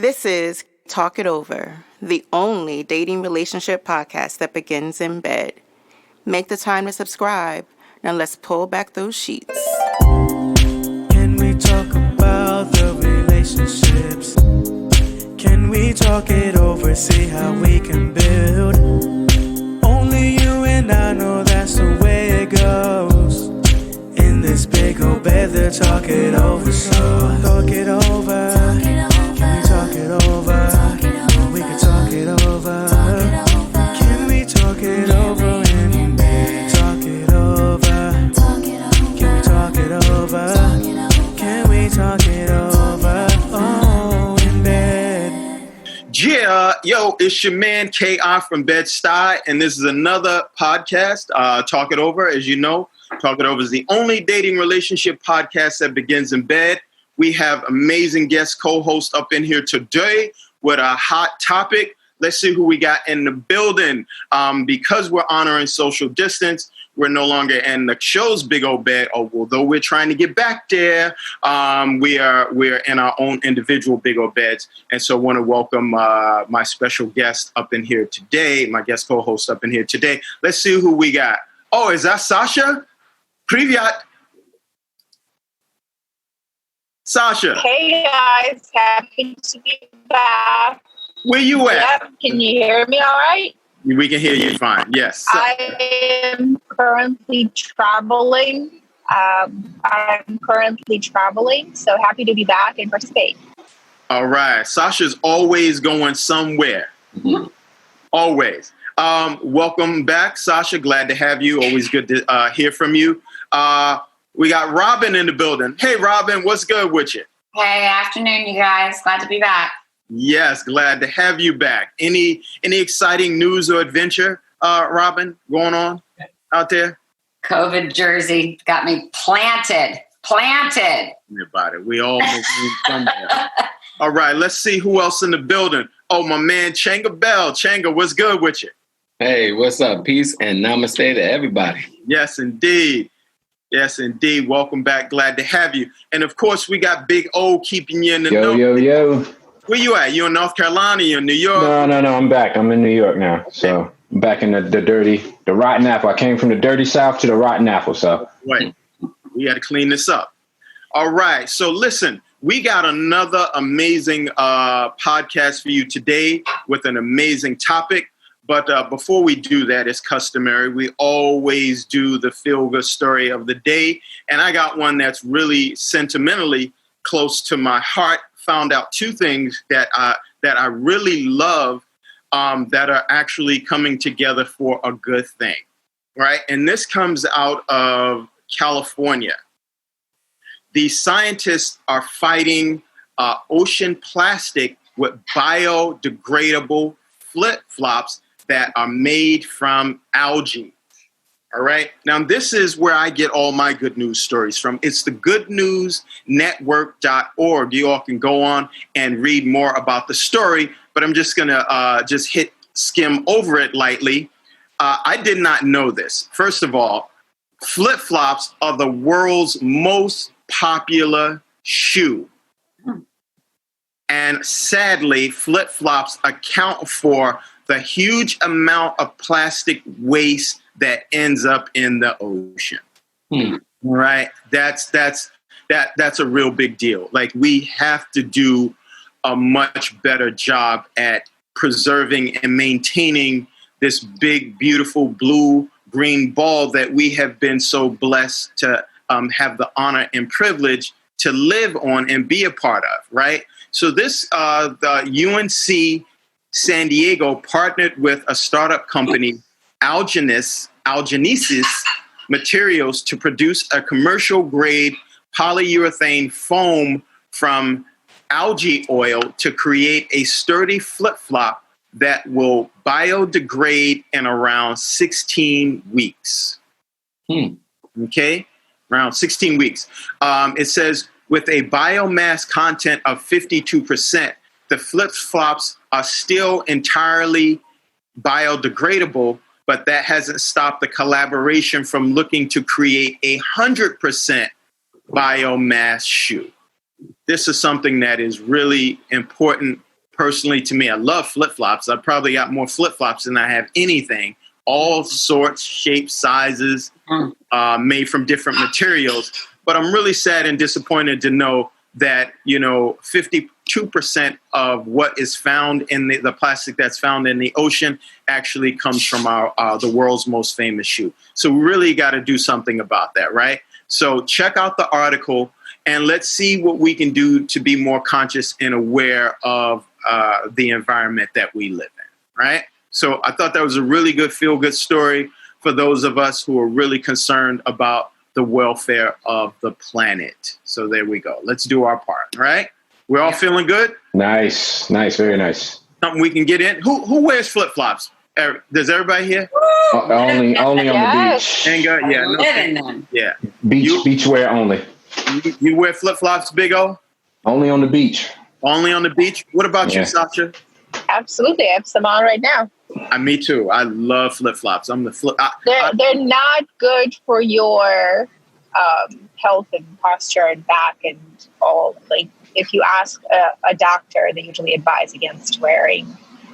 This is Talk It Over, the only dating relationship podcast that begins in bed. Make the time to subscribe. Now let's pull back those sheets. Can we talk about the relationships? Can we talk it over, see how we can build? Only you and I know that's the way it goes. In this big old bed, they'll talk it over, so talk it over. Can we talk it over? We can talk it over. Can we talk it over in bed? Talk it over. Can we talk it over? Can we talk it over? Oh, in bed. Yeah, yo, it's your man K.I. from Bedstuy, and this is another podcast, Talk It Over. As you know, Talk It Over is the only dating relationship podcast that begins in bed. We have amazing guest co-hosts up in here today with a hot topic. Let's see who we got in the building. Because we're honoring social distance, we're no longer in the show's Big Ole Bed, although we're trying to get back there. We're in our own individual Big Ole Beds. And so I want to welcome my special guest up in here today, my guest co-host up in here today. Let's see who we got. Oh, is that Sasha? Privyat. Sasha. Hey guys, happy to be back. Where you at? Yep. Can you hear me all right? We can hear you fine. Yes. I am currently traveling. So happy to be back and participate. All right. Sasha's always going somewhere. Mm-hmm. Always. Welcome back, Sasha. Glad to have you. Always good to hear from you. We got Robin in the building. Hey, Robin, what's good with you? Hey, afternoon, you guys. Glad to be back. Yes, glad to have you back. Any exciting news or adventure, Robin, going on out there? COVID Jersey got me planted. About it. We all moving somewhere. All right, let's see who else in the building. Oh, my man, Changa Bell. Changa, what's good with you? Hey, what's up? Peace and namaste to everybody. Yes, indeed. Yes, indeed. Welcome back. Glad to have you. And, of course, we got Big O keeping you in the know. Yo. Where you at? You in North Carolina? You in New York? No. I'm back. I'm in New York now. Okay. So I'm back in the rotten apple. I came from the dirty South to the rotten apple. So right. We got to clean this up. All right. So listen, we got another amazing podcast for you today with an amazing topic. But before we do that, as customary, we always do the feel-good story of the day. And I got one that's really sentimentally close to my heart. Found out two things that I really love that are actually coming together for a good thing, right? And this comes out of California. The scientists are fighting ocean plastic with biodegradable flip-flops that are made from algae. All right. Now, this is where I get all my good news stories from. It's the goodnewsnetwork.org. You all can go on and read more about the story, but I'm just going to skim over it lightly. I did not know this. First of all, flip-flops are the world's most popular shoe. And sadly, flip-flops account for the huge amount of plastic waste that ends up in the ocean. Right? That's a real big deal. Like, we have to do a much better job at preserving and maintaining this big, beautiful blue-green ball that we have been so blessed to have the honor and privilege to live on and be a part of, right? So this, the UNC San Diego partnered with a startup company, Algenesis Materials, to produce a commercial-grade polyurethane foam from algae oil to create a sturdy flip-flop that will biodegrade in around 16 weeks. Okay? Around 16 weeks. It says, with a biomass content of 52%, the flip-flops are still entirely biodegradable, but that hasn't stopped the collaboration from looking to create 100% biomass shoe. This is something that is really important personally, to me, I love flip-flops. I probably got more flip-flops than I have anything. All sorts, shapes, sizes, made from different materials. But I'm really sad and disappointed to know that, 52% of what is found in the plastic that's found in the ocean actually comes from the world's most famous shoe. So we really got to do something about that, right? So check out the article and let's see what we can do to be more conscious and aware of the environment that we live in, right? So I thought that was a really good feel-good story for those of us who are really concerned about the welfare of the planet. So there we go. Let's do our part, right? We're all feeling good? Nice. Very nice. Something we can get in. Who wears flip-flops? Does everybody here? Only on the beach. Yeah. Beach wear only. You wear flip-flops, Big O? Only on the beach. Only on the beach? What about you, Sasha? Absolutely. I have some on right now. Me too. I love flip-flops. I'm the flip. They're not good for your health and posture and back and all. Like, if you ask a doctor, they usually advise against wearing.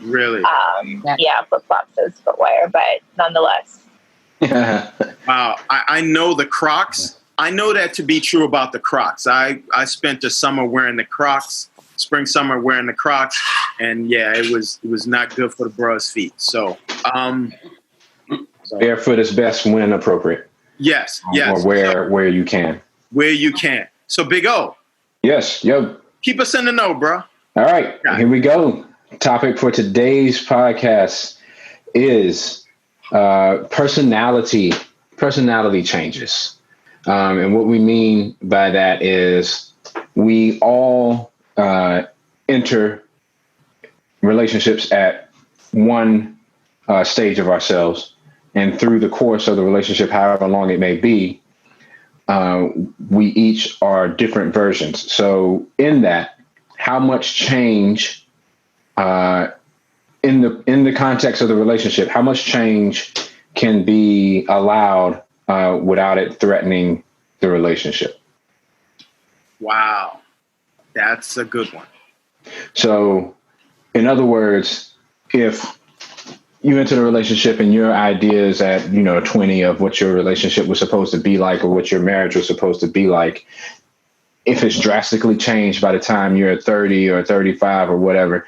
Really? Flip-flops as footwear, but nonetheless. Wow. I know the Crocs. I know that to be true about the Crocs. I spent the summer wearing the Crocs, spring, summer wearing the Crocs, and it was not good for the bruh's feet. So, barefoot is best when appropriate. Yes. Or where you can. Where you can. So, Big O. Yes. Yo. Keep us in the know, bro. All right. Here we go. Topic for today's podcast is personality changes. And what we mean by that is we all enter relationships at one stage of ourselves. And through the course of the relationship, however long it may be, we each are different versions. So in that, how much change in the context of the relationship, how much change can be allowed without it threatening the relationship? Wow. That's a good one. So, in other words, if you enter a relationship and your ideas at, 20 of what your relationship was supposed to be like or what your marriage was supposed to be like, if it's drastically changed by the time you're 30 or 35 or whatever,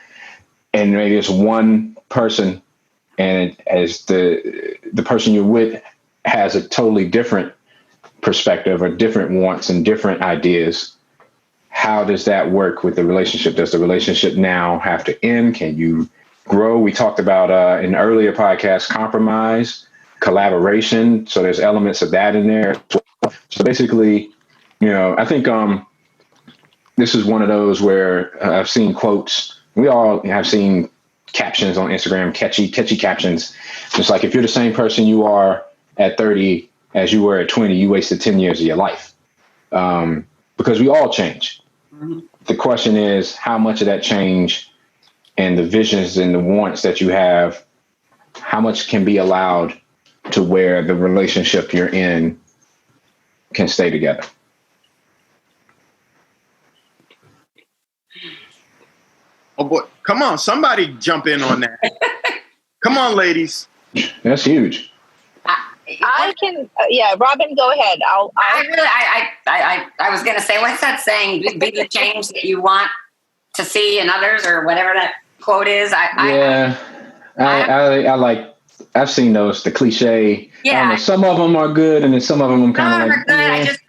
and maybe it's one person and as the person you're with has a totally different perspective or different wants and different ideas, how does that work with the relationship? Does the relationship now have to end? Can you grow? We talked about in earlier podcasts, compromise, collaboration. So there's elements of that in there. So basically, I think this is one of those where I've seen quotes. We all have seen captions on Instagram, catchy captions. It's like, if you're the same person you are at 30 as you were at 20, you wasted 10 years of your life. Because we all change. Mm-hmm. The question is, how much of that change and the visions and the wants that you have, how much can be allowed to where the relationship you're in can stay together? Oh boy, come on, somebody jump in on that. Come on, ladies. That's huge. I can, Robin, go ahead. I was going to say, what's that saying? Be the change that you want to see in others, or whatever that quote is. I like. I've seen those, the cliche. Yeah. I don't know, some of them are good, and then some of them I'm kind of like. Good.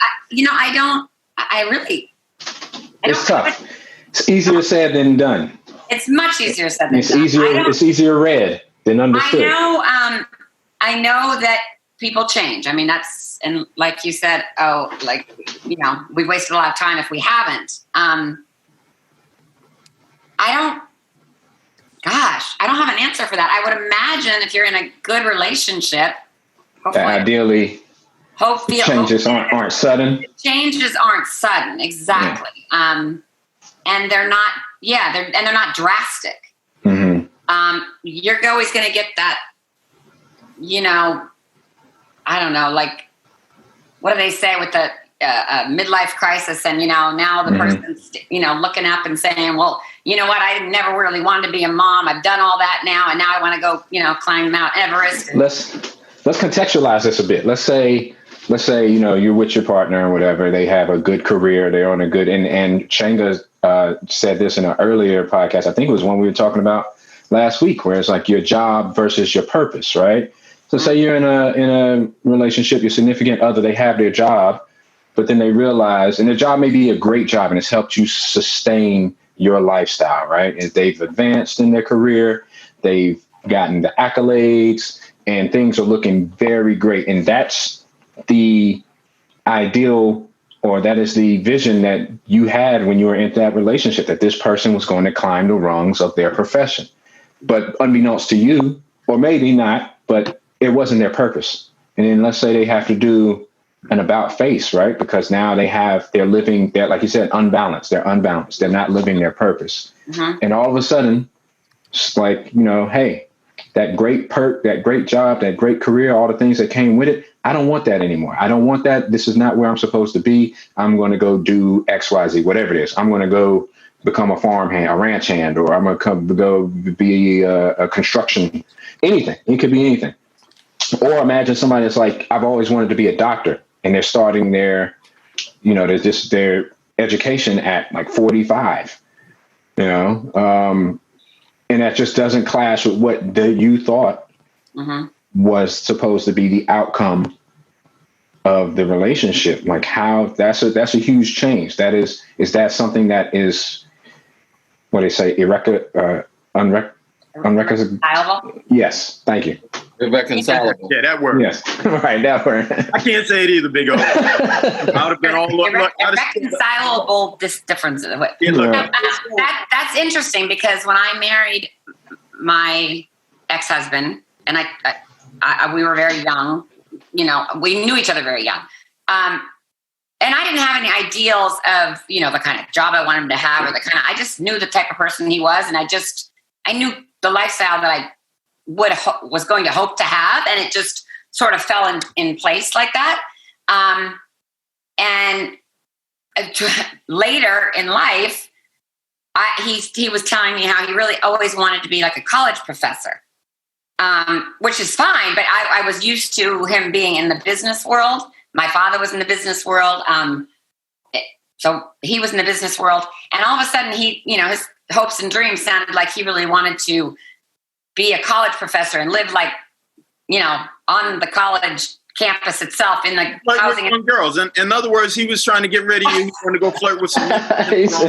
It's tough. It's easier said than done. It's much easier said than done. It's easier read than understood. I know that people change. I mean, and like you said, we've wasted a lot of time if we haven't. I don't have an answer for that. I would imagine if you're in a good relationship, ideally, changes aren't sudden. Changes aren't sudden, exactly. Yeah. And they're not, they're not drastic. Mm-hmm. You're always going to get that, I don't know, like, what do they say with a midlife crisis, and now the person's looking up and saying, well, you know what, I never really wanted to be a mom, I've done all that now, and now I want to go climb Mount Everest. Let's contextualize this a bit. Let's say you're with your partner or whatever, they have a good career, they're on a good, and Changa said this in an earlier podcast, I think it was one we were talking about last week, where it's like your job versus your purpose, right? So say you're in a relationship, your significant other, they have their job, but then they realize, and their job may be a great job and it's helped you sustain your lifestyle, right? And they've advanced in their career, they've gotten the accolades, and things are looking very great. And that's the ideal, or that is the vision that you had when you were in that relationship, that this person was going to climb the rungs of their profession. But unbeknownst to you, or maybe not, but it wasn't their purpose. And then let's say they have to do an about face, right? Because now they're living, like you said, unbalanced. They're unbalanced. They're not living their purpose. Mm-hmm. And all of a sudden, it's like, hey, that great that great job, that great career, all the things that came with it, I don't want that anymore. I don't want that. This is not where I'm supposed to be. I'm going to go do X, Y, Z, whatever it is. I'm going to go become a farmhand, a ranch hand, or I'm going to go be a construction, anything. It could be anything. Or imagine somebody that's like, I've always wanted to be a doctor, and they're starting their education at like 45, and that just doesn't clash with what you thought was supposed to be the outcome of the relationship. Like how that's a huge change. Is that something that is, what they say, unreconcilable? Yes. Thank you. Irreconcilable. Yeah, that word. Yes. Right. That word. I can't say it either, Big Ole. I would have been all irreconcilable differences. That's interesting, because when I married my ex-husband, and we were very young, we knew each other very young. And I didn't have any ideals of, the kind of job I wanted him to have, or I just knew the type of person he was. And I knew the lifestyle that I was going to hope to have. And it just sort of fell in place like that. And later in life, he was telling me how he really always wanted to be like a college professor, which is fine. But I was used to him being in the business world. My father was in the business world. So he was in the business world. And all of a sudden his hopes and dreams sounded like he really wanted to be a college professor and live like, on the college campus itself in the housing. With girls. In other words, he was trying to get rid of you. He wanted to go flirt with some. There's a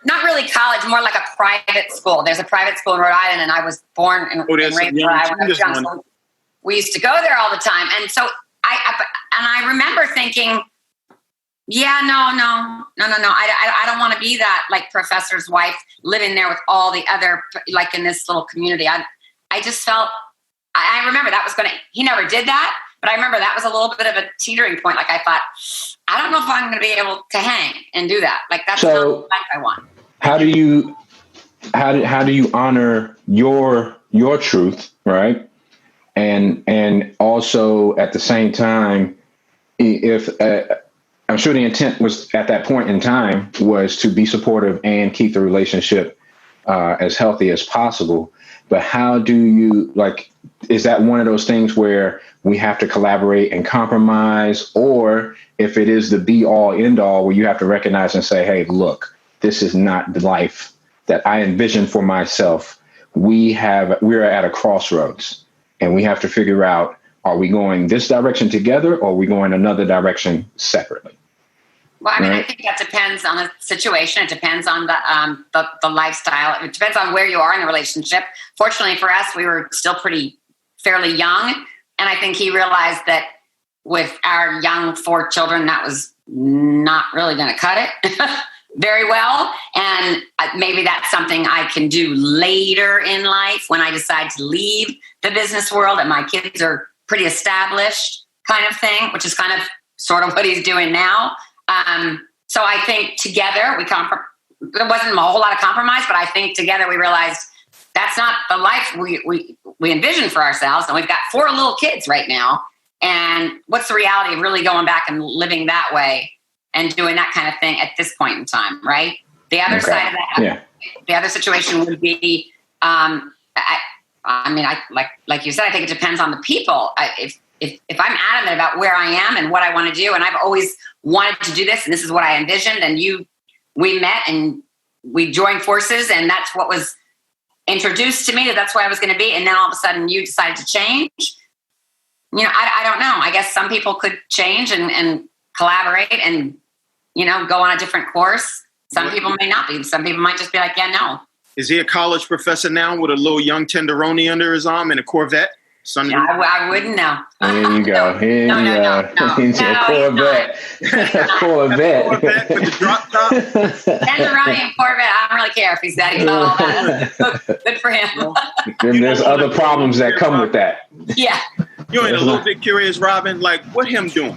not really college, more like a private school. There's a private school in Rhode Island, and I was born and raised in Rhode Island when I was young. So we used to go there all the time, and so I remember thinking, yeah, no. I don't want to be that like professor's wife living there with all the other, like in this little community. I just felt, I remember that was he never did that, but I remember that was a little bit of a teetering point. Like I thought, I don't know if I'm going to be able to hang and do that. Like that's not the life I want. How do you honor your truth, right? And also at the same time, if I'm sure the intent was at that point in time was to be supportive and keep the relationship as healthy as possible. But how do you, is that one of those things where we have to collaborate and compromise? Or if it is the be all end all, where you have to recognize and say, hey, look, this is not the life that I envision for myself. We're at a crossroads, and we have to figure out, are we going this direction together, or are we going another direction separately? Well, I mean, right. I think that depends on the situation. It depends on the lifestyle. It depends on where you are in the relationship. Fortunately for us, we were still fairly young. And I think he realized that with our young 4 children, that was not really going to cut it very well. And maybe that's something I can do later in life when I decide to leave the business world and my kids are pretty established, kind of thing, which is kind of sort of what he's doing now. So I think together there wasn't a whole lot of compromise, but I think together we realized that's not the life we envision for ourselves. And we've got 4 little kids right now. And what's the reality of really going back and living that way and doing that kind of thing at this point in time, right? The other side of that, the other situation would be, like you said, I think it depends on the people. If I'm adamant about where I am and what I want to do, and I've always wanted to do this, and this is what I envisioned, and we met and we joined forces, and that's what was introduced to me, that's where I was going to be, and then all of a sudden you decided to change. I don't know. I guess some people could change and collaborate and, go on a different course. Some people may not be. Some people might just be like, yeah, no. Is he a college professor now with a little young tenderoni under his arm and a Corvette? Yeah, I wouldn't know. Here you go. No. He's a Corvette. Corvette. Corvette with the drop top. Tenderoni and Corvette, I don't really care if he's that. He's not all that. Good for him. And there's other problems that come with that. Yeah. You ain't a little bit curious, Robin, like what him doing?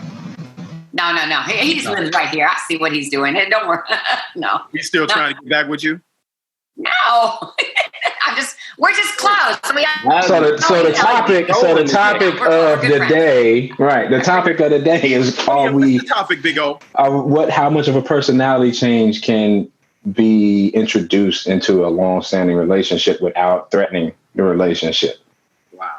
No. He just lives right here. I see what he's doing. Don't worry. No. He's still trying to get back with you? No. We're just close. So the topic of the day, right? The topic of the day is what's the topic, Big O? How much of a personality change can be introduced into a long-standing relationship without threatening the relationship? Wow.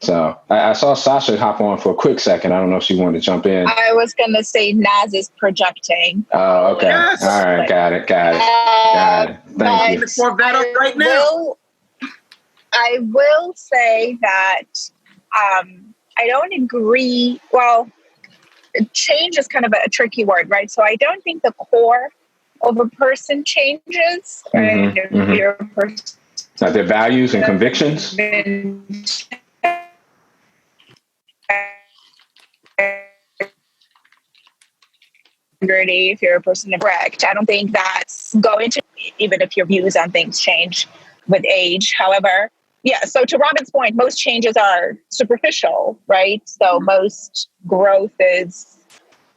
So I saw Sasha hop on for a quick second. I don't know if she wanted to jump in. I was going to say Naz is projecting. Oh, okay. Yes. All right. Got it. Thank you. I will say that I don't agree. Well, change is kind of a tricky word, right? So I don't think the core of a person changes. Right? Mm-hmm. If you're a person, like their values and convictions. If you're a person correct, I don't think that's going to, even if your views on things change with age. However, so to Robin's point, most changes are superficial, right? So most growth is,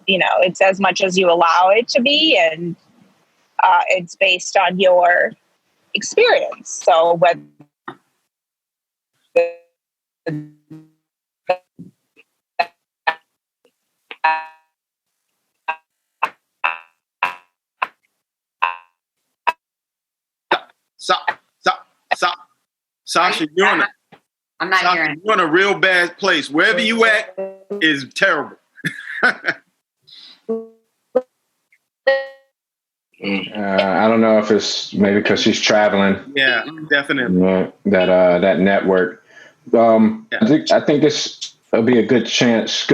it's as much as you allow it to be, and it's based on your experience. So whether Sasha, I'm not hearing. You're in a real bad place. Wherever you at is terrible. I don't know if it's maybe because she's traveling. Yeah, definitely. That network. I think this will be a good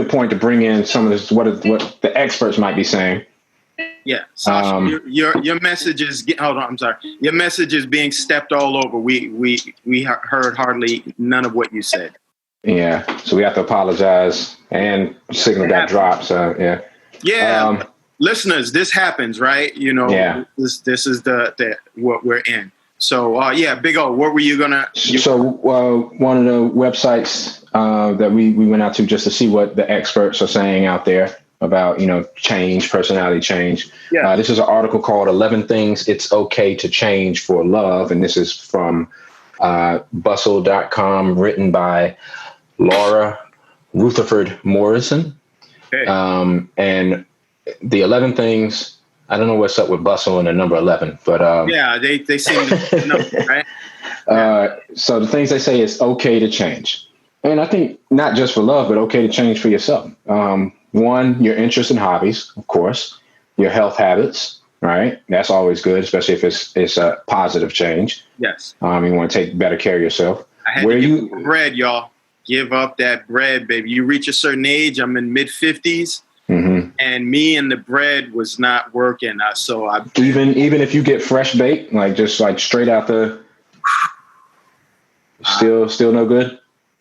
point to bring in some of this, what the experts might be saying. Yeah, Sasha, your message is. Hold on, I'm sorry. Your message is being stepped all over. We heard hardly none of what you said. Yeah, so we have to apologize, and signal got dropped. So yeah. Yeah, listeners, this happens, right? This is the what we're in. So Big O, what were you gonna? So one of the websites that we went out to just to see what the experts are saying out there about, change, personality change. Yeah. This is an article called 11 Things It's Okay to Change for Love. And this is from bustle.com, written by Laura Rutherford Morrison. Okay. And the 11 things, I don't know what's up with bustle and the number 11, but they seem to know, right? So the things they say is okay to change. And I think not just for love, but okay to change for yourself. One, your interests and hobbies, of course, your health habits, right? That's always good, especially if it's a positive change. Yes. You want to take better care of yourself. I had to give up bread, y'all. Give up that bread, baby. You reach a certain age. I'm in mid-50s, and me and the bread was not working. Even if you get fresh baked, just straight out the, still no good.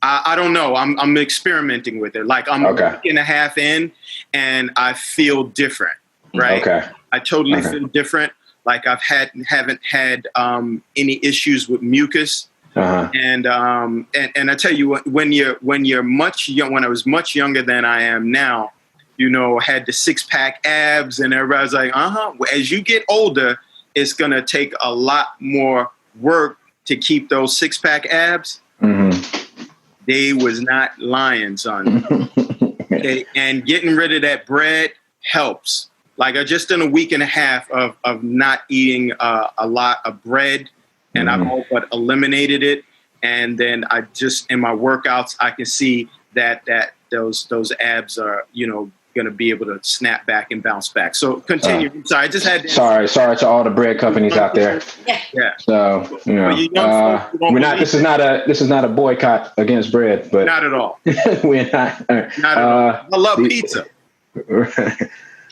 I don't know. I'm experimenting with it. I'm a week and a half in, and I feel different. Right? Okay. I totally feel different. I haven't had any issues with mucus. Uh-huh. And I tell you what, when you're much young, when I was much younger than I am now, had the 6-pack abs, and everybody's like, as you get older, it's gonna take a lot more work to keep those 6-pack abs. Mm-hmm. They was not lying, son. Okay, and getting rid of that bread helps. Like just in a week and a half of not eating a lot of bread, and I've all but eliminated it. And then I just in my workouts, I can see that those abs are going to be able to snap back and bounce back. So continue. Sorry, I just had. Sorry to all the bread companies out there. Yeah. So we're not. This is not a boycott against bread, but not at all. We're not. Not at all. I love pizza.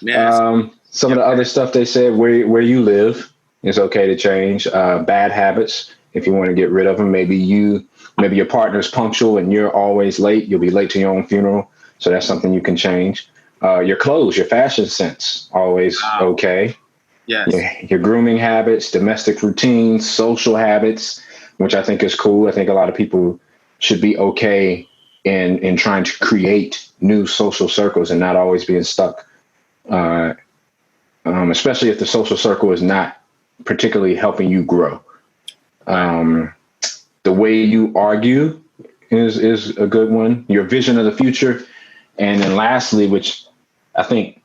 Some of the other stuff they said, where you live is okay to change. Bad habits, if you want to get rid of them. Maybe your partner's punctual and you're always late. You'll be late to your own funeral, so that's something you can change. Your clothes, your fashion sense, always okay. Yes. Your grooming habits, domestic routines, social habits, which I think is cool. I think a lot of people should be okay in trying to create new social circles and not always being stuck. Especially if the social circle is not particularly helping you grow. The way you argue is a good one. Your vision of the future. And then lastly, which I think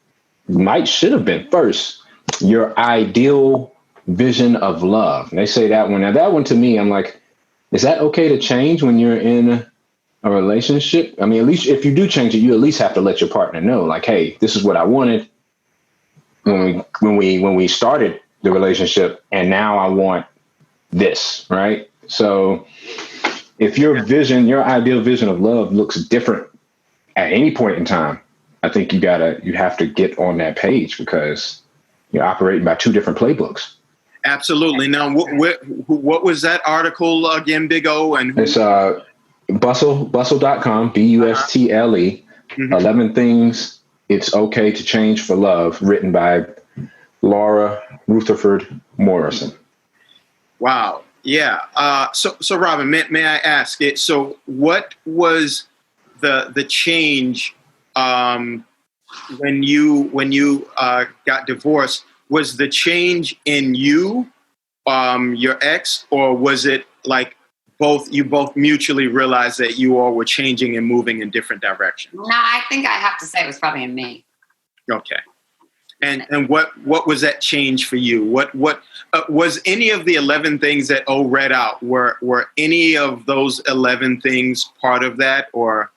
should have been first, your ideal vision of love. And they say that one. Now that one to me, I'm like, is that okay to change when you're in a relationship? I mean, at least if you do change it, you at least have to let your partner know, like, hey, this is what I wanted when we started the relationship, and now I want this, right? So if your ideal vision of love looks different at any point in time, I think you have to get on that page because you're operating by two different playbooks. Absolutely. Now, what was that article again, Big O? And it's bustle.com, BUSTLE, 11 Things It's Okay to Change for Love, written by Laura Rutherford Morrison. Wow. Yeah. So Robin, may I ask it? So what was the change when you got divorced? Was the change in you, your ex, or was it like you both mutually realized that you all were changing and moving in different directions? No, I think I have to say it was probably in me. Okay. And what was that change for you? What was any of the 11 things that O read out? Were any of those 11 things part of that, or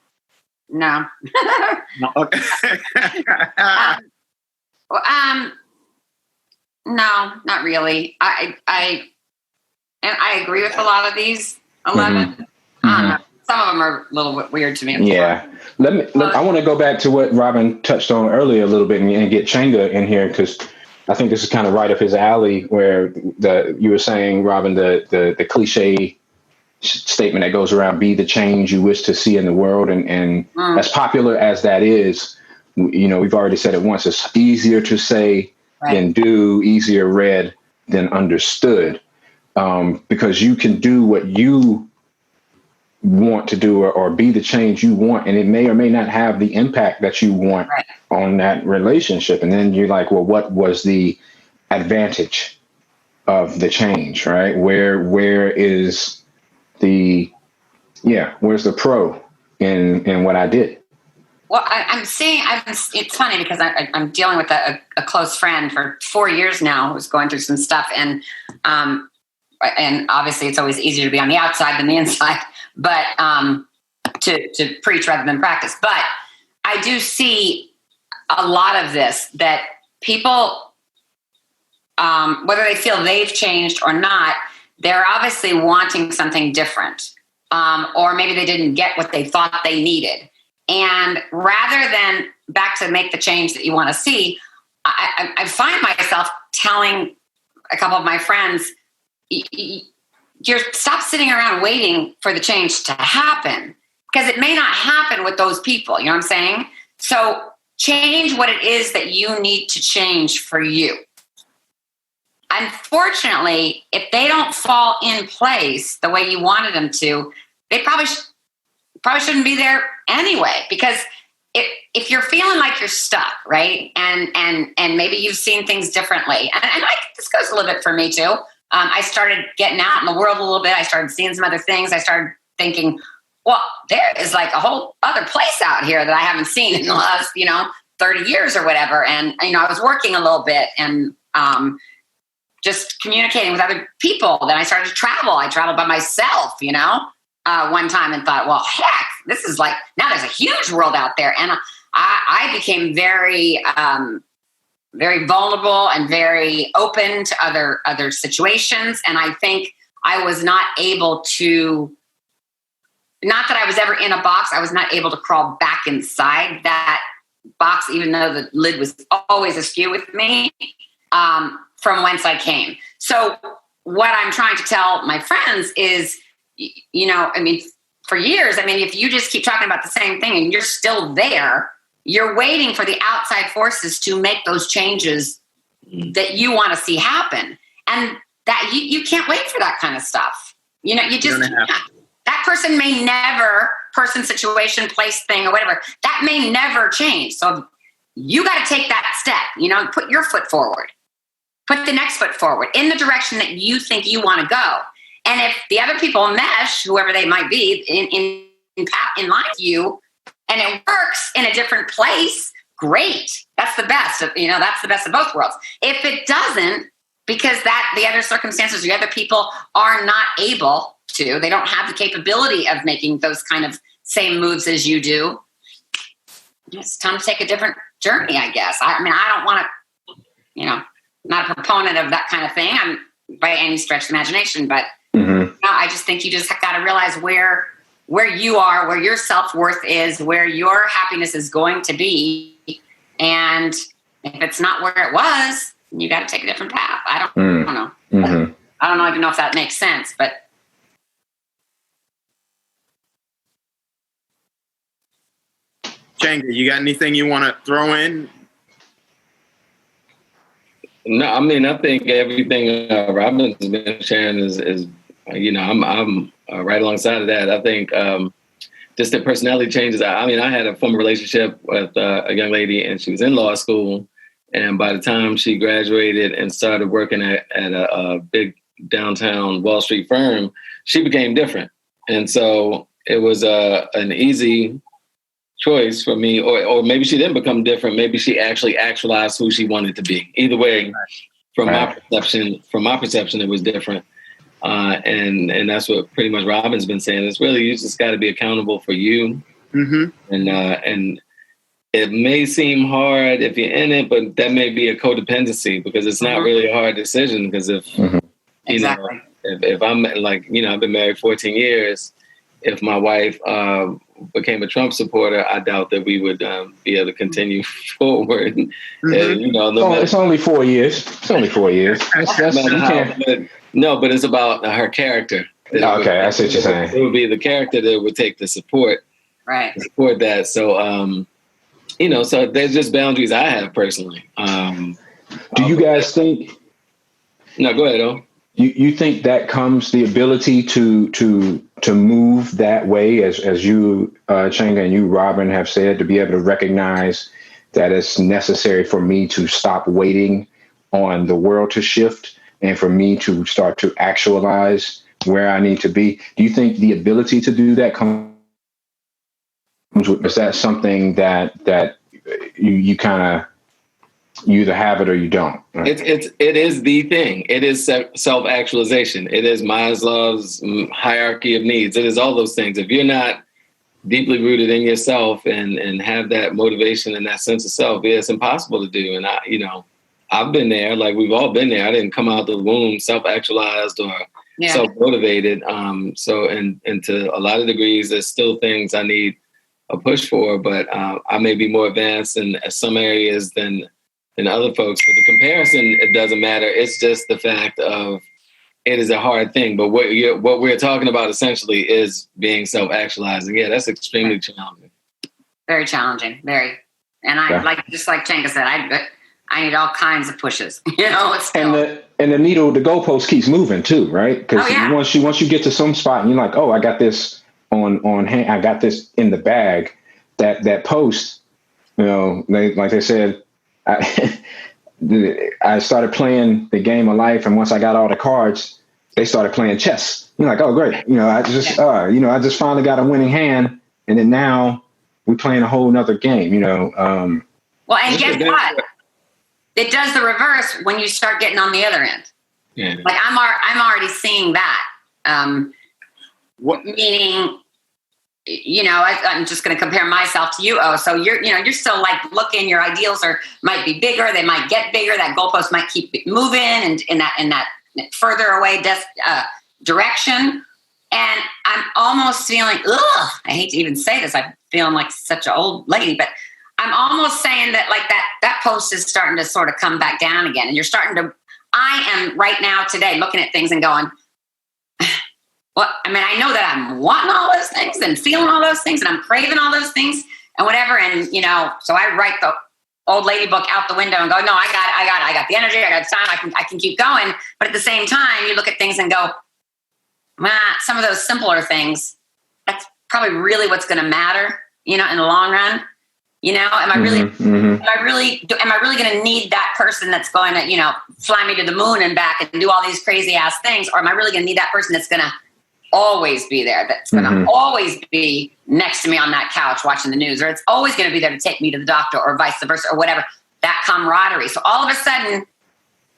no? No. Okay. No, not really. I agree with a lot of these 11. Some of them are a little bit weird to me. Yeah. I want to go back to what Robin touched on earlier a little bit and get Changa in here, because I think this is kind of right up his alley, where you were saying, Robin, the cliche statement that goes around, be the change you wish to see in the world. And as popular as that is, we've already said it once, it's easier to say than do, easier read than understood, because you can do what you want to do or be the change you want, and it may or may not have the impact that you want on that relationship. And then you're like, well, what was the advantage of the change, right? Where's the pro in what I did? Well, it's funny because I'm dealing with a close friend for 4 years now who's going through some stuff, and obviously it's always easier to be on the outside than the inside, but to preach rather than practice. But I do see a lot of this, that people, whether they feel they've changed or not, they're obviously wanting something different, or maybe they didn't get what they thought they needed. And rather than back to make the change that you want to see, I find myself telling a couple of my friends, stop sitting around waiting for the change to happen, because it may not happen with those people. You know what I'm saying? So change what it is that you need to change for you. Unfortunately, if they don't fall in place the way you wanted them to, they probably shouldn't be there anyway, because if you're feeling like you're stuck, right? And maybe you've seen things differently. And this goes a little bit for me too. I started getting out in the world a little bit. I started seeing some other things. I started thinking, well, there is like a whole other place out here that I haven't seen in the last, 30 years or whatever. And, I was working a little bit and just communicating with other people. Then I started to travel. I traveled by myself, one time and thought, well, heck, this is like, now there's a huge world out there. And I became very, very vulnerable and very open to other situations. And I think I was not able to, not that I was ever in a box, I was not able to crawl back inside that box, even though the lid was always askew with me, from whence I came. So what I'm trying to tell my friends is, for years, if you just keep talking about the same thing and you're still there, you're waiting for the outside forces to make those changes that you want to see happen. And that you can't wait for that kind of stuff. You just can't. That person may never, person, situation, place, thing, or whatever, that may never change. So you got to take that step, put your foot forward, put the next foot forward in the direction that you think you want to go. And if the other people mesh, whoever they might be, in line with you, and it works in a different place, great. That's the best. That's the best of both worlds. If it doesn't, because the other circumstances, the other people are not able to, they don't have the capability of making those kind of same moves as you do, it's time to take a different journey, I guess. I don't want to, not a proponent of that kind of thing. I'm by any stretch of the imagination, but I just think you just got to realize where you are, where your self-worth is, where your happiness is going to be. And if it's not where it was, you got to take a different path. I don't know. Mm-hmm. I don't even know if that makes sense, but. Changa, you got anything you want to throw in? No, I think everything Robin's been sharing is I'm right alongside of that. I think just the personality changes. I had a former relationship with a young lady, and she was in law school. And by the time she graduated and started working at a big downtown Wall Street firm, she became different. And so it was an easy choice for me, or maybe she didn't become different. Maybe she actually actualized who she wanted to be. Either way, from my perception, it was different. And that's what pretty much Robin's been saying. It's really, you just got to be accountable for you. Mm-hmm. And it may seem hard if you're in it, but that may be a codependency, because it's not really a hard decision. Because if, if I'm like, I've been married 14 years, if my wife became a Trump supporter, I doubt that we would be able to continue forward. Mm-hmm. It's only 4 years. It's only 4 years. But it's about her character. Okay, I see what you're saying. It would be the character that would take the support. Right. Support that. So, so there's just boundaries I have personally. Do you guys think? No, go ahead, O. You think that comes the ability to move that way, as you, Changa, and you, Robin, have said, to be able to recognize that it's necessary for me to stop waiting on the world to shift and for me to start to actualize where I need to be? Do you think the ability to do that comes with, is that something that you kind of, you either have it or you don't? Right? It is the thing. It is self-actualization. It is Maslow's hierarchy of needs. It is all those things. If you're not deeply rooted in yourself and have that motivation and that sense of self, it's impossible to do. And I've been there. Like, we've all been there. I didn't come out the womb self-actualized or self-motivated. So, and to a lot of degrees, there's still things I need a push for, but I may be more advanced in some areas than other folks. But the comparison, it doesn't matter. It's just the fact of, it is a hard thing. But what we're talking about essentially is being self-actualized. And that's extremely challenging. Very challenging. Very. And just like Changa said, I need all kinds of pushes. Still. And the needle, the goalpost keeps moving too, right? Because once you get to some spot and you're like, oh, I got this on hand, I got this in the bag. That post, like they said, I started playing the game of life, and once I got all the cards, they started playing chess. You're like, oh, great. I just finally got a winning hand. And then now we're playing a whole nother game, Well, and guess what? It does the reverse when you start getting on the other end. Yeah. Like I'm already seeing that. Meaning, I'm just going to compare myself to you. Oh, so you're still like looking. Your ideals might be bigger. They might get bigger. That goalpost might keep moving, and in that further away direction. And I'm almost feeling, I hate to even say this. I'm feeling like such an old lady, but I'm almost saying that like that post is starting to sort of come back down again. And you're starting to, I am right now today looking at things and going, well, I mean, I know that I'm wanting all those things and feeling all those things and I'm craving all those things and whatever. And, so I write the old lady book out the window and go, no, I got the energy. I got time. I can keep going. But at the same time, you look at things and go, some of those simpler things, that's probably really what's going to matter, in the long run. Am I really going to need that person that's going to, fly me to the moon and back and do all these crazy ass things? Or am I really going to need that person that's going to always be there, that's going to always be next to me on that couch watching the news, or it's always going to be there to take me to the doctor or vice versa or whatever, that camaraderie. So all of a sudden,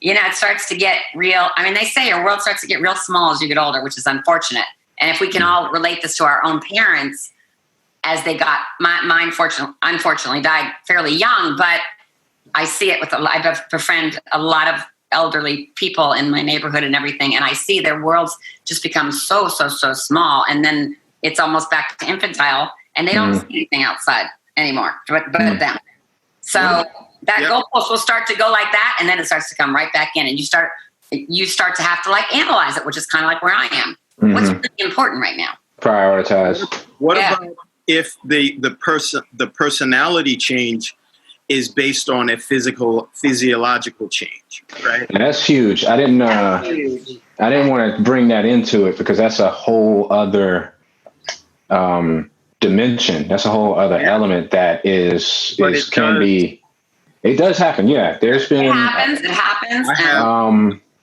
it starts to get real. I mean, they say your world starts to get real small as you get older, which is unfortunate. And if we can all relate this to our own parents, as they got, mine unfortunately died fairly young, but I see it I befriend a lot of elderly people in my neighborhood and everything, and I see their worlds just become so small, and then it's almost back to infantile, and they don't see anything outside anymore but them. So that goalpost will start to go like that, and then it starts to come right back in, and you start to have to like analyze it, which is kind of like where I am. What's really important right now? Prioritize. What about if the personality change is based on a physiological change, right? And that's huge. I didn't want to bring that into it because that's a whole other dimension. That's a whole other element that it does happen. Yeah. It happens.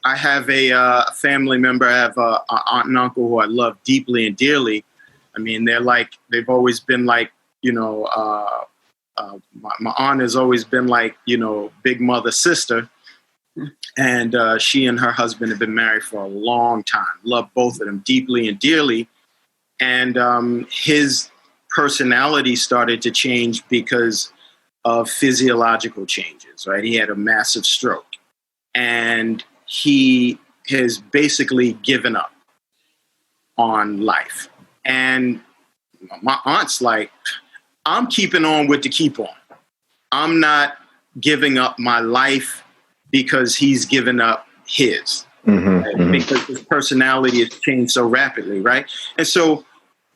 I have a family member. I have an aunt and uncle who I love deeply and dearly. I mean, they've always been like, my aunt has always been like, big mother, sister. And she and her husband have been married for a long time. Love both of them deeply and dearly. And his personality started to change because of physiological changes, right? He had a massive stroke. And he has basically given up on life. And my aunt's like, I'm keeping on with the keep on. I'm not giving up my life because he's given up his. Because his personality has changed so rapidly, right? And so,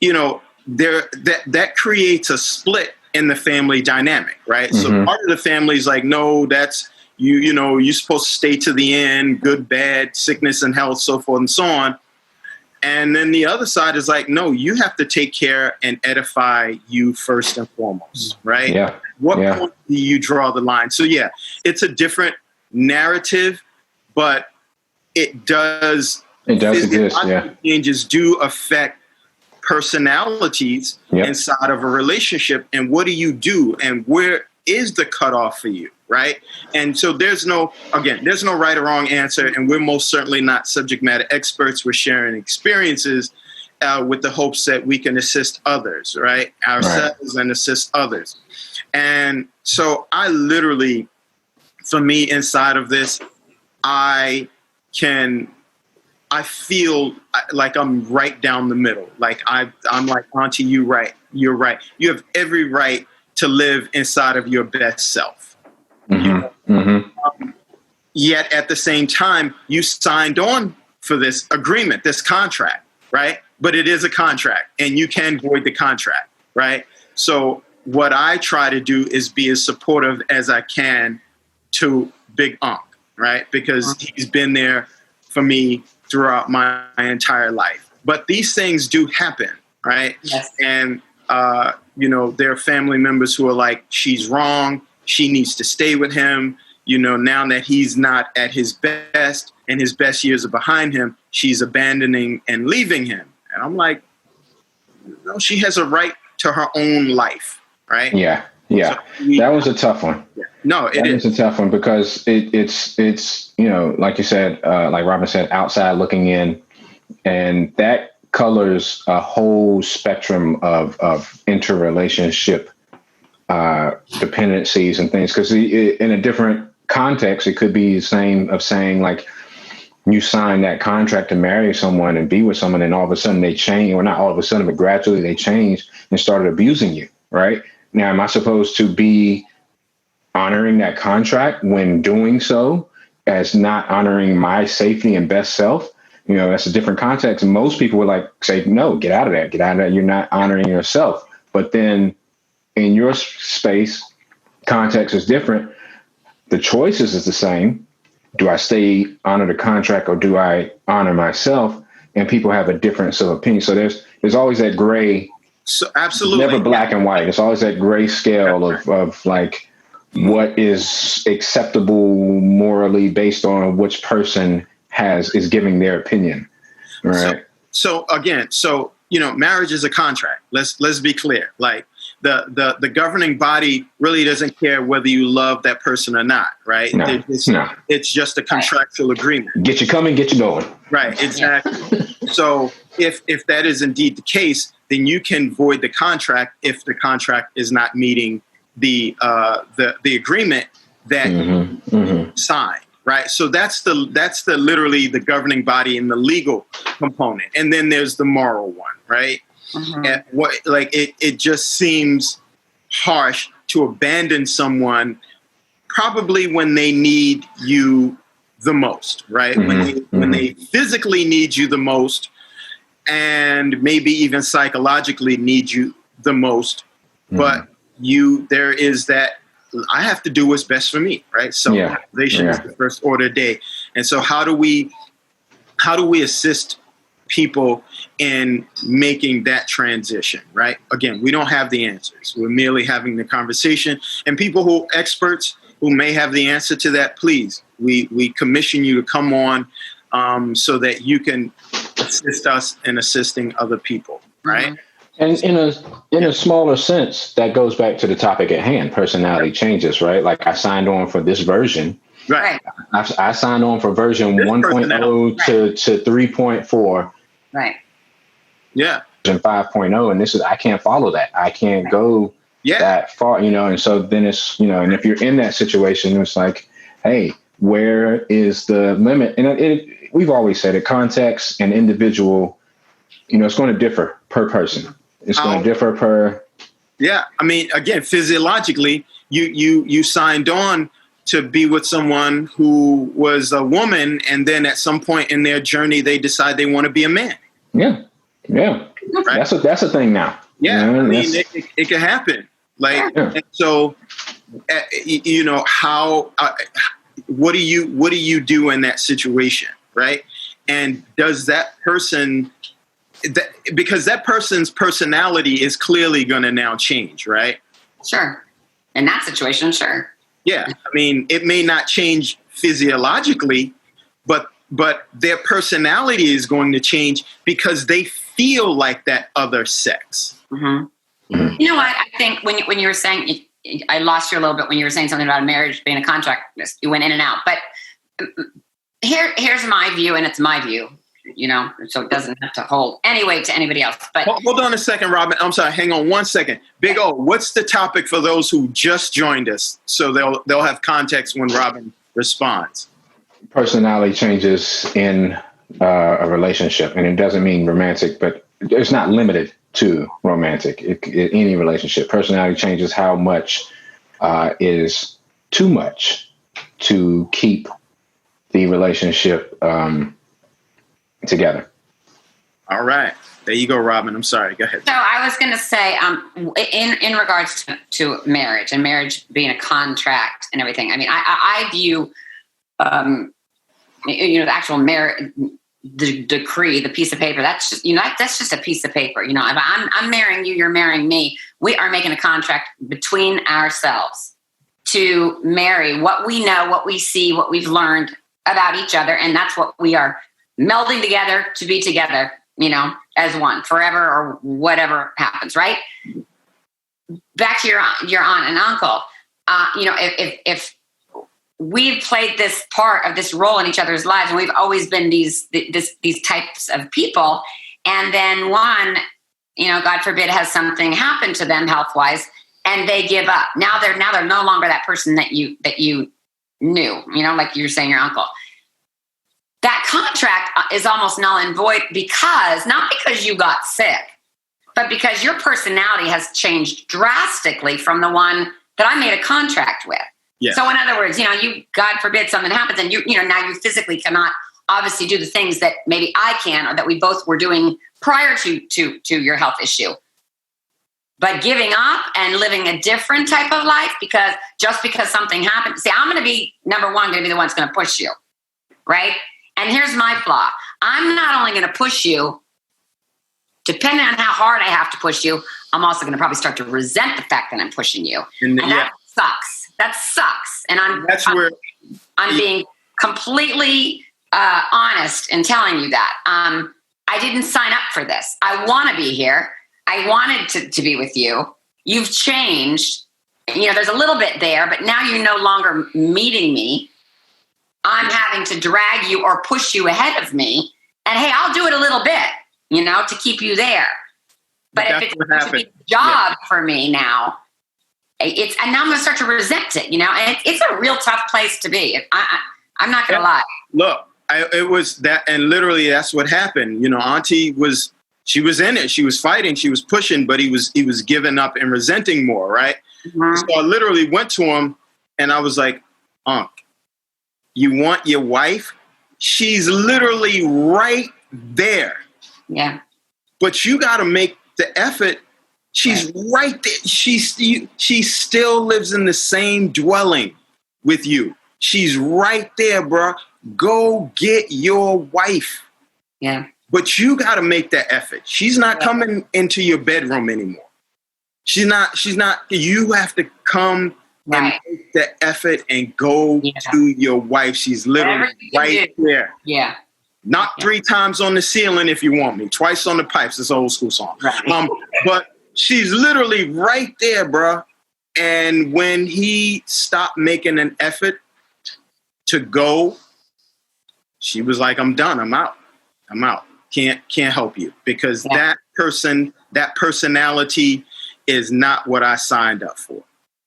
that creates a split in the family dynamic, right? So part of the family is like, no, that's you're supposed to stay to the end, good, bad, sickness and health, so forth and so on. And then the other side is like, no, you have to take care and edify you first and foremost, right? Yeah. What point do you draw the line? So it's a different narrative, but it does exist. Yeah. Changes do affect personalities inside of a relationship. And what do you do? And where is the cutoff for you? Right. And so there's no right or wrong answer. And we're most certainly not subject matter experts. We're sharing experiences with the hopes that we can assist others, right? Ourselves and assist others. And so I literally, for me, inside of this, I feel like I'm right down the middle. Like I'm like, Auntie, you're right. You have every right to live inside of your best self. Yet at the same time, you signed on for this agreement, this contract, right? But it is a contract and you can void the contract, right? So what I try to do is be as supportive as I can to Big Unc, right? Because he's been there for me throughout my entire life. But these things do happen, right? Yes. And, there are family members who are like, she's wrong. She needs to stay with him. Now that he's not at his best, and his best years are behind him, she's abandoning and leaving him. And I'm like, no, she has a right to her own life, right? Yeah. So that was a tough one. Yeah. No, it is a tough one because it's like you said, like Robin said, outside looking in, and that colors a whole spectrum of interrelationship dependencies and things. Because in a different context, it could be the same of saying like you sign that contract to marry someone and be with someone, and all of a sudden they change, or not all of a sudden, but gradually they changed and started abusing you, right? Now, am I supposed to be honoring that contract when doing so as not honoring my safety and best self? That's a different context. And most people would like say, no, get out of that. Get out of that. You're not honoring yourself. But then in your space, context is different. The choices is the same. Do I stay honor the contract or do I honor myself? And people have a difference of opinion. So there's always that gray. So absolutely. Never black and white. It's always that gray scale of like what is acceptable morally based on which person is giving their opinion. Right. So again, marriage is a contract. Let's be clear. Like the governing body really doesn't care whether you love that person or not, right? No. It's just a contractual agreement. Get you coming, get you going. Right, exactly. So if that is indeed the case, then you can void the contract if the contract is not meeting the agreement that you signed. Right. So that's the literally the governing body and the legal component. And then there's the moral one. Right. And it just seems harsh to abandon someone probably when they need you the most. Right. When they physically need you the most and maybe even psychologically need you the most. But there is that. I have to do what's best for me, right? Self-realization is the first order day. And so how do we assist people in making that transition, right? Again, we don't have the answers. We're merely having the conversation. And people experts who may have the answer to that, please, we commission you to come on so that you can assist us in assisting other people, right? Mm-hmm. And in a smaller sense, that goes back to the topic at hand, personality changes, right? Like I signed on for this version. Right. I signed on for version 1.0 to 3.4. Right. Yeah. And 5.0. And I can't follow that. I can't go that far, and so then it's, and if you're in that situation, it's like, hey, where is the limit? And we've always said it, context and individual, it's going to differ per person. It's going to differ per. Yeah. I mean, again, physiologically, you signed on to be with someone who was a woman. And then at some point in their journey, they decide they want to be a man. Yeah. Yeah. Right? That's a thing now. Yeah. I mean, it can happen. And so, what do you do in that situation? Right. And does that person, because that person's personality is clearly going to now change, right? Sure. In that situation, sure. Yeah. I mean, it may not change physiologically, but their personality is going to change because they feel like that other sex. Mm-hmm. Mm-hmm. You know what? I think when you were saying, I lost you a little bit when you were saying something about a marriage being a contract. You went in and out. But here's my view, and it's my view. So it doesn't have to hold any weight to anybody else. But hold on a second, Robin. I'm sorry. Hang on 1 second. Big O, what's the topic for those who just joined us? So they'll have context when Robin responds. Personality changes in a relationship, and it doesn't mean romantic, but it's not limited to romantic. Any relationship, personality changes. How much is too much to keep the relationship together. All right. There you go, Robin. I'm sorry. Go ahead. So I was going to say, in regards to marriage and marriage being a contract and everything, I mean, I view, the actual marriage, the decree, the piece of paper, that's just, that's just a piece of paper. If I'm marrying you, you're marrying me. We are making a contract between ourselves to marry what we know, what we see, what we've learned about each other. And that's what we are melding together to be together, as one forever or whatever happens, right? Back to your aunt and uncle, if we've played this part of this role in each other's lives, and we've always been these types of people, and then one, God forbid, has something happen to them health-wise, and they give up. Now they're no longer that person that you knew, like you were saying, your uncle. That contract is almost null and void not because you got sick, but because your personality has changed drastically from the one that I made a contract with. Yeah. So in other words, you, God forbid, something happens, and now you physically cannot obviously do the things that maybe I can, or that we both were doing prior to your health issue. But giving up and living a different type of life because something happened. See, I'm going to be, number one, going to be the one that's going to push you, right? And here's my flaw. I'm not only going to push you, depending on how hard I have to push you, I'm also going to probably start to resent the fact that I'm pushing you. And that sucks. That sucks. And I'm being completely honest in telling you that. I didn't sign up for this. I want to be here. I wanted to be with you. You've changed. There's a little bit there, but now you're no longer meeting me. I'm having to drag you or push you ahead of me. And hey, I'll do it a little bit, to keep you there. But if it's a big job for me now, and now I'm going to start to resent it, and it's a real tough place to be. I'm not going to lie. Look, it was that, and literally that's what happened. Auntie she was in it. She was fighting. She was pushing, but he was giving up and resenting more, right? Mm-hmm. So I literally went to him, and I was like, Unc, you want your wife? She's literally right there. Yeah. But you got to make the effort. She's right there. She still lives in the same dwelling with you. She's right there, bro. Go get your wife. Yeah. But you got to make that effort. She's not coming into your bedroom anymore. She's not. You have to come and make the effort and go to your wife. She's literally right there. Yeah. Not 3 times on the ceiling if you want me. Twice on the pipes. It's an old school song. Right. But she's literally right there, bro. And when he stopped making an effort to go, she was like, I'm done. I'm out. Can't help you because that personality is not what I signed up for.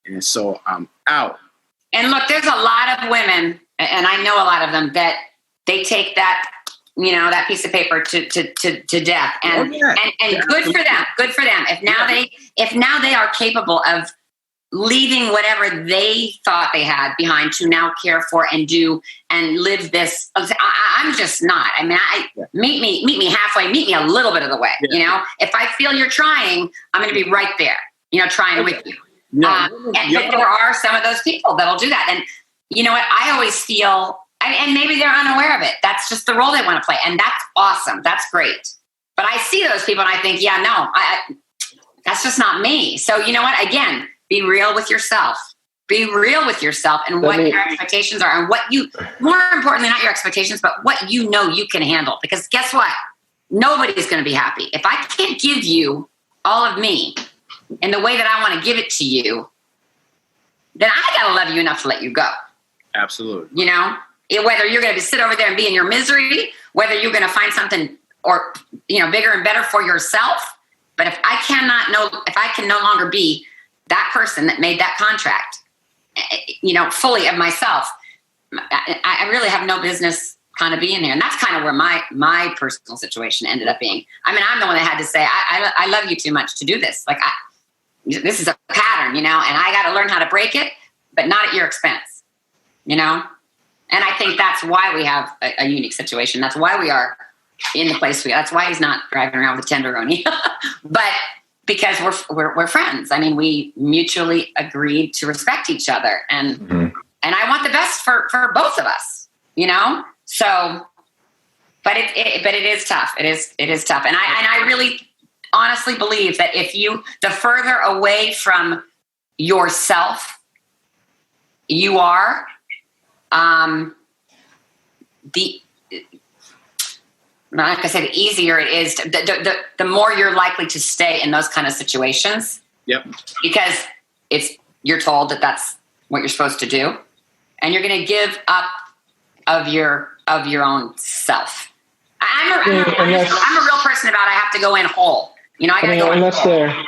And so I'm out. And look, there's a lot of women, and I know a lot of them, that they take that, that piece of paper to death. And good for them. Good for them. If now they are capable of leaving whatever they thought they had behind to now care for and do and live this. I'm just not. I mean, meet me halfway, meet me a little bit of the way. If I feel you're trying, I'm going to be right there, trying with you. But there are some of those people that'll do that. And you know what? I always feel, and maybe they're unaware of it. That's just the role they want to play. And that's awesome. That's great. But I see those people and I think, that's just not me. So you know what? Again, be real with yourself. Be real with yourself and what your expectations are and what more importantly, not your expectations, but what you can handle. Because guess what? Nobody's going to be happy. If I can't give you all of me in the way that I want to give it to you, then I got to love you enough to let you go. Absolutely. Whether you're going to sit over there and be in your misery, whether you're going to find something or, bigger and better for yourself. But if I can no longer be that person that made that contract, fully of myself, I really have no business kind of being there. And that's kind of where my personal situation ended up being. I mean, I'm the one that had to say, I love you too much to do this. Like, this is a pattern, and I got to learn how to break it, but not at your expense, And I think that's why we have a unique situation. That's why we are in the place we are. That's why he's not driving around with a tenderoni. But because we're friends. I mean, we mutually agreed to respect each other, and I want the best for both of us, So, but it is tough. It is tough, and I really honestly believe that the further away from yourself you are, like I said, the easier it is, the more you're likely to stay in those kind of situations. Yep. Because you're told that that's what you're supposed to do, and you're going to give up of your own self. I'm a real person about I have to go in whole. I got to go in whole.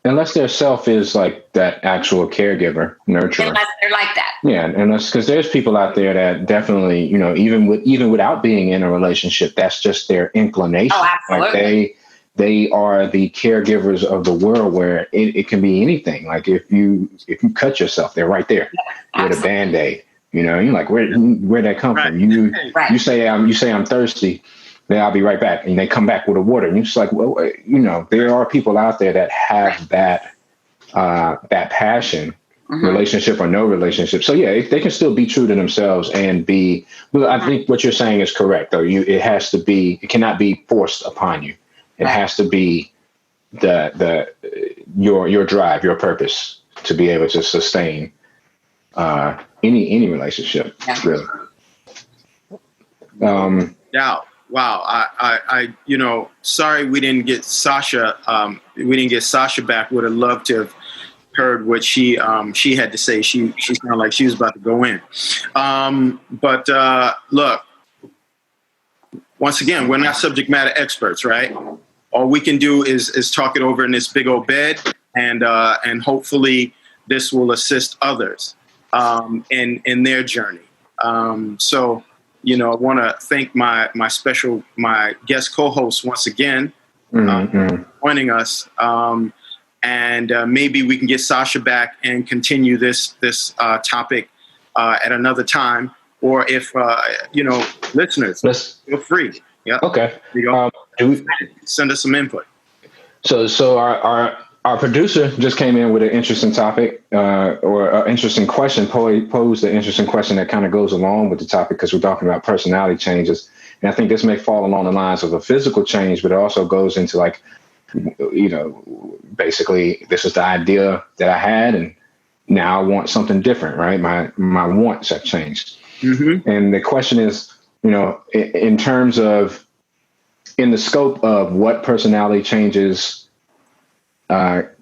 Unless their self is like that actual caregiver, nurturer. Unless they're like that. Yeah, unless because there's people out there that definitely, even without being in a relationship, that's just their inclination. Oh, absolutely. Like they are the caregivers of the world, where it can be anything. Like if you cut yourself, they're right there with a Band-Aid. You're like, where'd that come from? You say I'm thirsty. Then I'll be right back. And they come back with a water. And you're just like, well, there are people out there that have that passion, relationship or no relationship. So yeah, they can still be true to themselves and be, well, I think what you're saying is correct though. It cannot be forced upon you. It has to be your drive, your purpose to be able to sustain any relationship, really. Yeah. Wow. I sorry we didn't get Sasha. We didn't get Sasha back. Would have loved to have heard what she had to say. She sounded like she was about to go in. But look, once again, we're not subject matter experts, right? All we can do is talk it over in this big old bed, and hopefully this will assist others in their journey. So. I want to thank my guest co-host once again joining us, and maybe we can get Sasha back and continue this topic at another time, or if listeners, feel free. Yeah. Okay. Send us some input. So our producer just came in with an interesting topic or an interesting question, posed an interesting question that kind of goes along with the topic, because we're talking about personality changes. And I think this may fall along the lines of a physical change, but it also goes into like, basically this is the idea that I had, and now I want something different, right? My wants have changed. Mm-hmm. And the question is, in terms of, in the scope of what personality changes are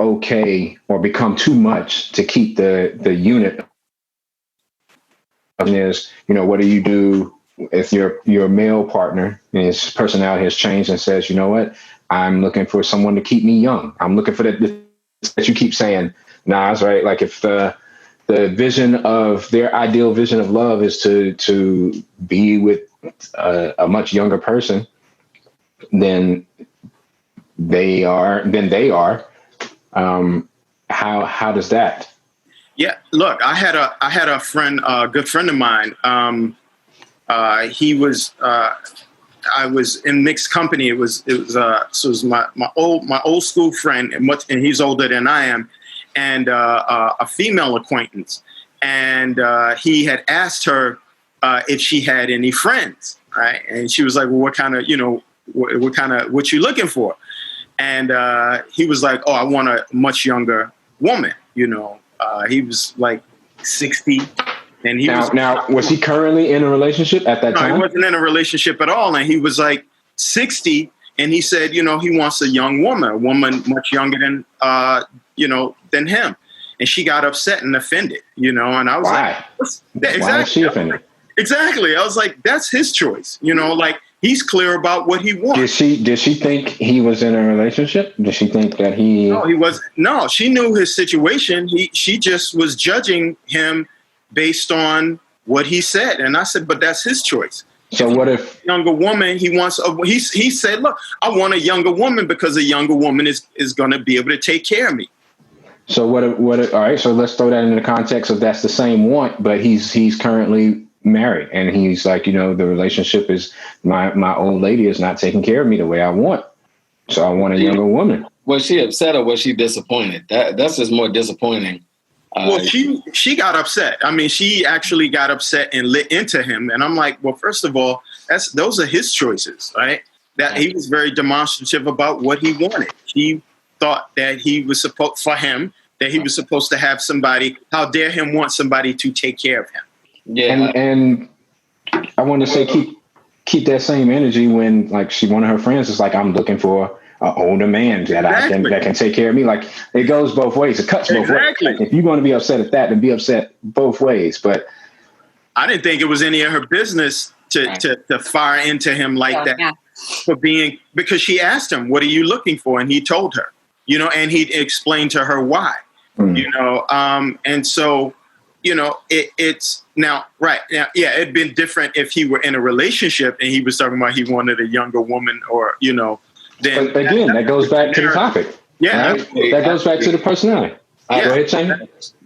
okay or become too much to keep the unit. Is, what do you do if your male partner and his personality has changed and says, you know what, I'm looking for someone to keep me young. I'm looking for that you keep saying, nah, that's right. Like if the vision of their ideal vision of love is to be with a much younger person than they are. How does that? Yeah, look, I had a friend, a good friend of mine. I was in mixed company. It was my old school friend, and he's older than I am, and a female acquaintance. And he had asked her if she had any friends, right? And she was like, well, what you looking for? And he was like, oh, I want a much younger woman. He was like 60. And was he currently in a relationship at that time? No, he wasn't in a relationship at all. And he was like 60. And he said, he wants a young woman, a woman much younger than him. And she got upset and offended, and I was Why? Exactly. Why is she offended? Exactly. I was like, that's his choice, like he's clear about what he wants. Did she think he was in a relationship? Did she think that he? No, he was. No, she knew his situation. She just was judging him based on what he said. And I said, but that's his choice. So what if younger woman, he said, look, I want a younger woman because a younger woman is going to be able to take care of me. So what if, all right, so let's throw that into the context of that's the same want, but he's currently married and he's like, the relationship is my old lady is not taking care of me the way I want. So I want a younger woman. Was she upset or was she disappointed? That's just more disappointing. Well, she got upset. I mean, she actually got upset and lit into him. And I'm like, well, first of all, those are his choices, right? That he was very demonstrative about what he wanted. He thought that he was supposed to have somebody. How dare him want somebody to take care of him? Yeah. And I want to say keep that same energy when like one of her friends is like, I'm looking for an older man that can take care of me. Like it goes both ways. It cuts both ways. Like, if you're going to be upset at that, then be upset both ways. But I didn't think it was any of her business to fire into him like that because she asked him, what are you looking for? And he told her, and he explained to her why, and so, it's now, right now. Yeah. It'd been different if he were in a relationship and he was talking about he wanted a younger woman or, then but again, that goes back to the topic. Yeah. Right? That goes back to the personality. Go ahead, Shane.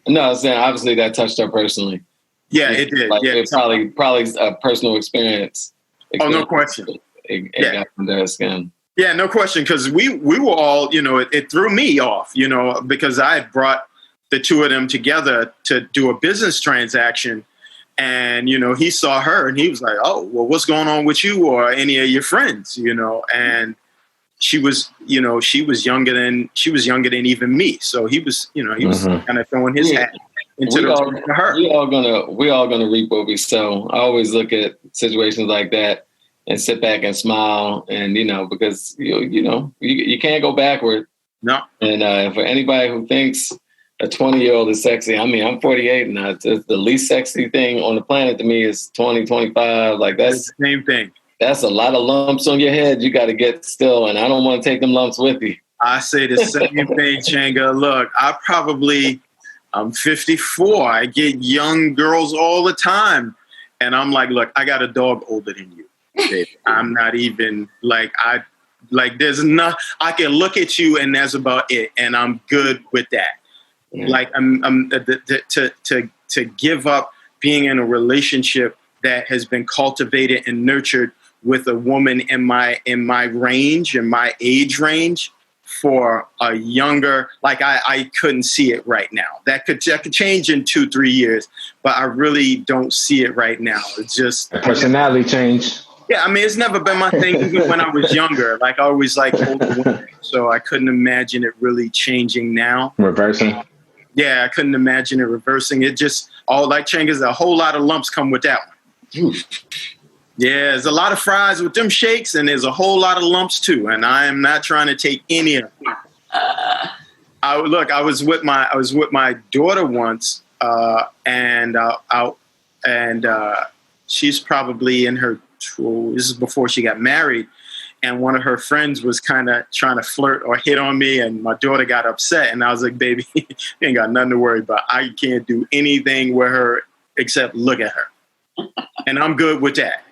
No, I was saying obviously that touched her personally. Yeah, it did. Like, it's probably a personal experience. Oh, no question. It got under her skin. Yeah, no question. Because we were all, it threw me off, because I had brought the two of them together to do a business transaction. And, he saw her and he was like, oh, well, what's going on with you or any of your friends, and she was younger than even me. So he was, he was kind of throwing his hat into her. We all gonna reap what we sow. I always look at situations like that and sit back and smile, and because you can't go backward. No. And for anybody who thinks a 20-year-old is sexy, I mean, I'm 48 and the least sexy thing on the planet to me is 20, 25. Like that's the same thing. That's a lot of lumps on your head. You got to get still, and I don't want to take them lumps with you. I say the same thing, Changa. Look, I'm 54. I get young girls all the time, and I'm like, look, I got a dog older than you. Baby. I'm not even there's no. I can look at you, and that's about it, and I'm good with that. Yeah. Like I'm to give up being in a relationship that has been cultivated and nurtured with a woman in my range, in my age range, for a younger, I couldn't see it right now. That could change in 2-3 years, but I really don't see it right now. It's just personality change. Yeah, I mean, it's never been my thing even when I was younger. I always liked older women, so I couldn't imagine it really changing now. Reversing. Yeah, I couldn't imagine it reversing. It just like Changa's, a whole lot of lumps come with that one. Yeah, there's a lot of fries with them shakes, and there's a whole lot of lumps too. And I am not trying to take any of them. I was with my daughter once, and she's probably in her. This is before she got married, and one of her friends was kind of trying to flirt or hit on me, and my daughter got upset, and I was like, "Baby, you ain't got nothing to worry about. I can't do anything with her except look at her, and I'm good with that.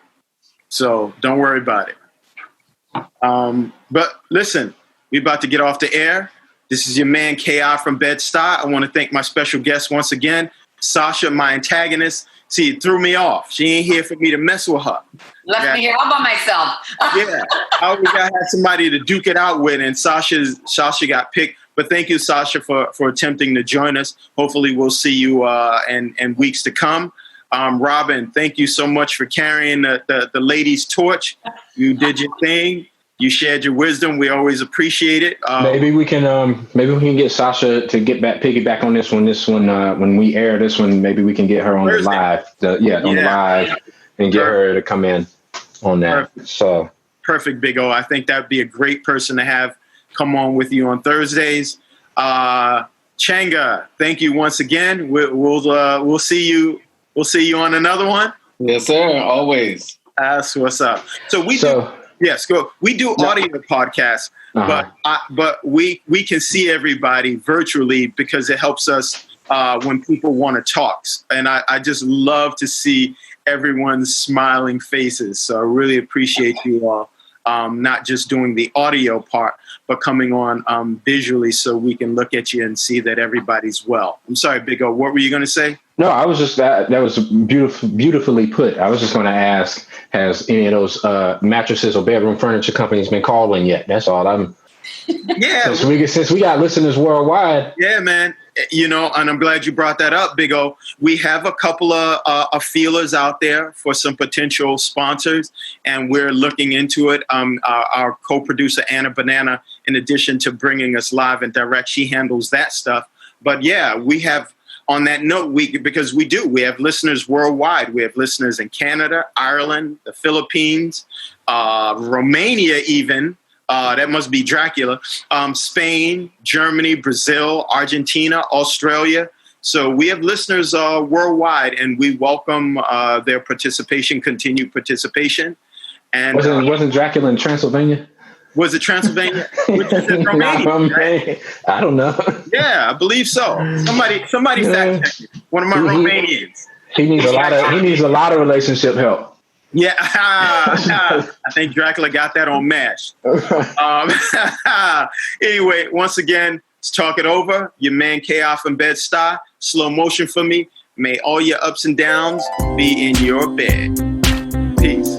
So don't worry about it." But listen, we're about to get off the air. This is your man K.I. from Bedstuy. I want to thank my special guest once again, Sasha, my antagonist. See, it threw me off. She ain't here for me to mess with her. Left me here all by myself. Yeah, I always got to have somebody to duke it out with, and Sasha got picked. But thank you, Sasha, for attempting to join us. Hopefully we'll see you in weeks to come. Robin, thank you so much for carrying the ladies' torch. You did your thing. You shared your wisdom. We always appreciate it. Maybe we can get Sasha to piggyback on this one. When we air this one, maybe we can get her on Thursday. The live, and get her to come in on that. Perfect. So perfect, Big O. I think that'd be a great person to have come on with you on Thursdays. Changa, thank you once again. We'll see you. We'll see you on another one. Yes, sir. Always. That's what's up. Yes, go. We do audio podcasts, but we can see everybody virtually because it helps us when people want to talk. And I just love to see everyone's smiling faces. So I really appreciate you all not just doing the audio part, but coming on visually so we can look at you and see that everybody's well. I'm sorry, Big O. What were you going to say? No, I was just that was beautifully put. I was just going to ask, has any of those mattresses or bedroom furniture companies been calling yet? That's all. Yeah. Since we got listeners worldwide. Yeah, man. And I'm glad you brought that up, Big O. We have a couple of feelers out there for some potential sponsors, and we're looking into it. Our co-producer, Anna Banana, in addition to bringing us live and direct, she handles that stuff. But yeah, we have on that note, because we have listeners worldwide. We have listeners in Canada, Ireland, the Philippines, Romania, even. That must be Dracula. Spain, Germany, Brazil, Argentina, Australia. So we have listeners worldwide, and we welcome their participation, continued participation. And wasn't Dracula in Transylvania? Was it Transylvania? Which is in Romania, right? I don't know. Yeah, I believe so. Somebody fact check me. One of my Romanians. He needs a lot of relationship help. Yeah, I think Dracula got that on MASH. Anyway, once again, let's talk it over. Your man K-Off and Bedstuy. Slow motion for me. May all your ups and downs be in your bed. Peace.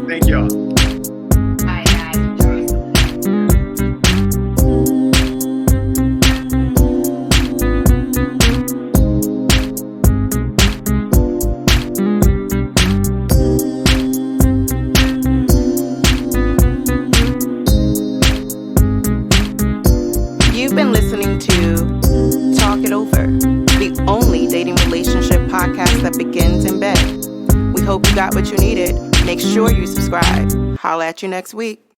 Thank y'all. You've been listening to Talk It Over, the only dating relationship podcast that begins in bed. We hope you got what you needed. Make sure you subscribe. Holla at you next week.